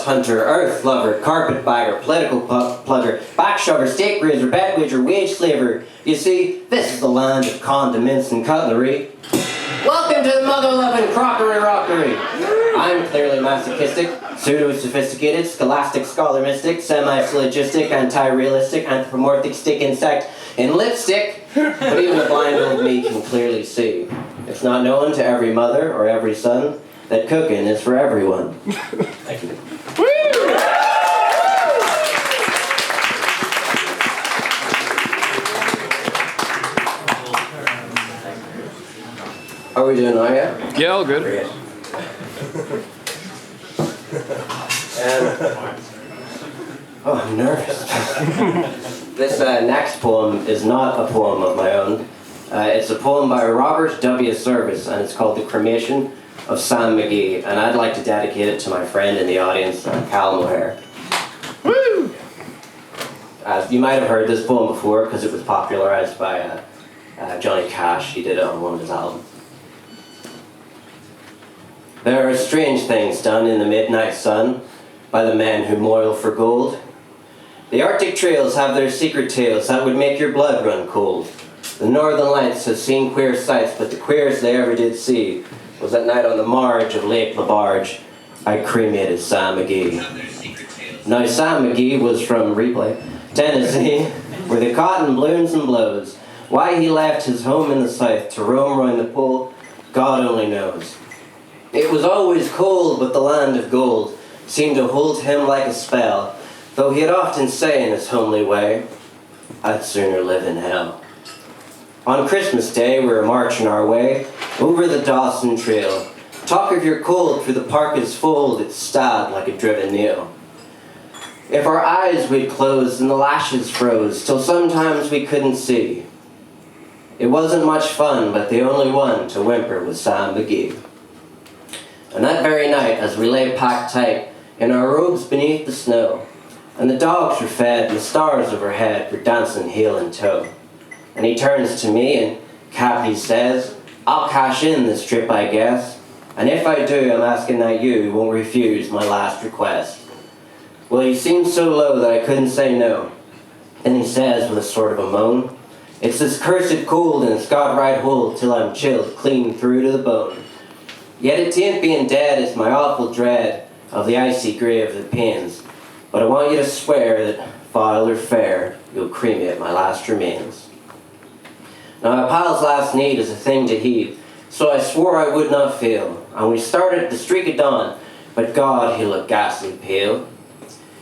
hunter, earth lover, carpetbagger, political plugger, backshover, stake raiser, bet wager, wage slaver. You see, this is the land of condiments and cutlery. Welcome to the mother-loving crockery rockery. I'm clearly masochistic, pseudo-sophisticated, scholastic, scholar mystic, semi-syllogistic, anti-realistic, anthropomorphic stick insect in lipstick, but even the blind old me can clearly see. It's not known to every mother or every son that cooking is for everyone. Thank you. Are we doing all right? Yeah, all good. Great. I'm nervous. This next poem is not a poem of my own. It's a poem by Robert W. Service, and it's called The Cremation of Seán McGee, and I'd like to dedicate it to my friend in the audience, Cal Mohair. Woo! You might have heard this poem before because it was popularized by Johnny Cash. He did it on one of his albums. There are strange things done in the midnight sun by the men who moil for gold. The Arctic trails have their secret tales that would make your blood run cold. The Northern Lights have seen queer sights, but the queerest they ever did see was that night on the marge of Lake LaBarge, I cremated Seán McGee. Now, Seán McGee was from Replay, Tennessee, where the cotton blooms and blows. Why he left his home in the south to roam round the pole, God only knows. It was always cold, but the land of gold seemed to hold him like a spell, though he'd often say in his homely way, I'd sooner live in hell. On Christmas Day, we were marching our way over the Dawson Trail. Talk of your cold through the parka's fold, it stabbed like a driven nail. If our eyes we'd closed and the lashes froze, till sometimes we couldn't see. It wasn't much fun, but the only one to whimper was Seán McGee. And that very night, as we lay packed tight in our robes beneath the snow, and the dogs were fed and the stars overhead were dancing heel and toe, and he turns to me and Cap, he says, I'll cash in this trip, I guess, and if I do, I'm asking that you won't refuse my last request. Well, he seemed so low that I couldn't say no. Then he says with a sort of a moan, it's this cursed cold and it's got right hold till I'm chilled clean through to the bone. Yet it ain't being dead, it's my awful dread of the icy grave that pains. But I want you to swear that, foul or fair, you'll cremate my last remains. Now a pal's last need is a thing to heed, so I swore I would not fail. And we started at the streak of dawn, but God, he looked ghastly pale.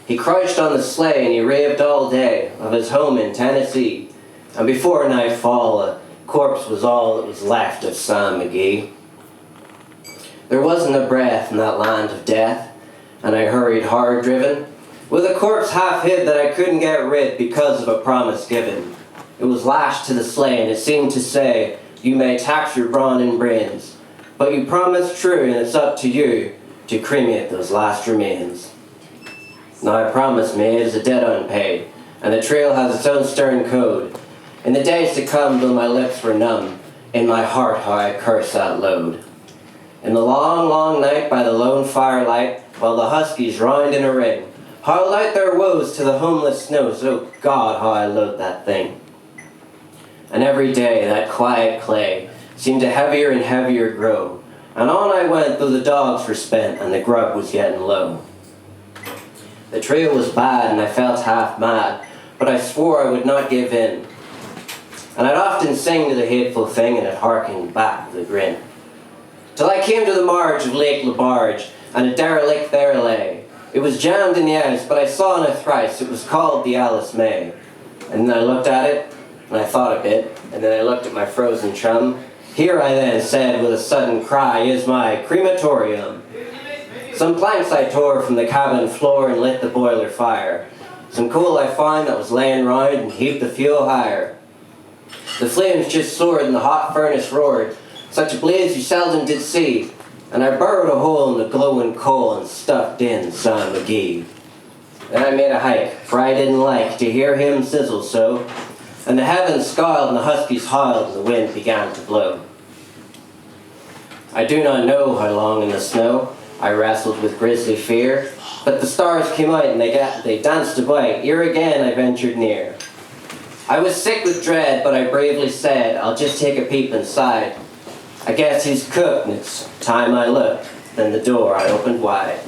He crouched on the sleigh and he raved all day of his home in Tennessee. And before nightfall, a corpse was all that was left of Seán McGee. There wasn't a breath in that land of death, and I hurried hard driven, with a corpse half hid that I couldn't get rid because of a promise given. It was lashed to the sleigh, and it seemed to say, you may tax your brawn and brains, but you promised true, and it's up to you to cremate those last remains. Now I promise me it is a debt unpaid, and the trail has its own stern code. In the days to come, though my lips were numb, in my heart how I curse that load. In the long, long night by the lone firelight, while the huskies round in a ring, how light their woes to the homeless snows, oh God, how I loathe that thing. And every day that quiet clay seemed to heavier and heavier grow, and on I went though the dogs were spent and the grub was getting low. The trail was bad and I felt half mad, but I swore I would not give in. And I'd often sing to the hateful thing and it harkened back with a grin. Till I came to the marge of Lake LaBarge, and a derelict there lay. It was jammed in the ice, but I saw in a thrice it was called the Alice May. And then I looked at it, and I thought a bit, and then I looked at my frozen chum. Here I then said with a sudden cry is my crematorium. Some planks I tore from the cabin floor and lit the boiler fire. Some coal I found that was laying round and heaped the fuel higher. The flames just soared and the hot furnace roared, such a blaze you seldom did see, and I burrowed a hole in the glowing coal and stuffed in Seán McGee. Then I made a hike, for I didn't like to hear him sizzle so, and the heavens scowled and the huskies howled and the wind began to blow. I do not know how long in the snow I wrestled with grisly fear, But the stars came out and they danced about. Here again I ventured near. I was sick with dread, but I bravely said, I'll just take a peep inside. I guess he's cooked, and it's time I looked. Then the door I opened wide.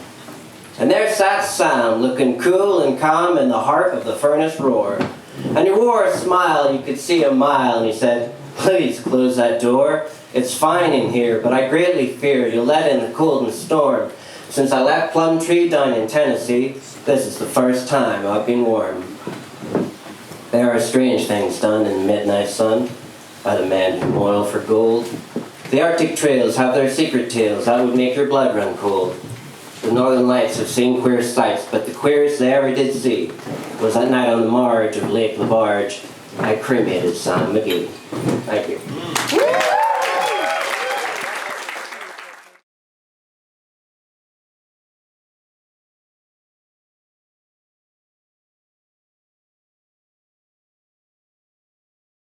And there sat Seán, looking cool and calm in the heart of the furnace roar. And he wore a smile, you could see a mile, and he said, please close that door. It's fine in here, but I greatly fear you'll let in the cold and storm. Since I left Plum Tree down in Tennessee, this is the first time I've been warm. There are strange things done in the midnight sun by the men who moil for gold. The Arctic trails have their secret tales that would make your blood run cold. The Northern Lights have seen queer sights, but the queerest they ever did see was that night on the marge of Lake Labarge. I cremated Seán McGee. Thank you.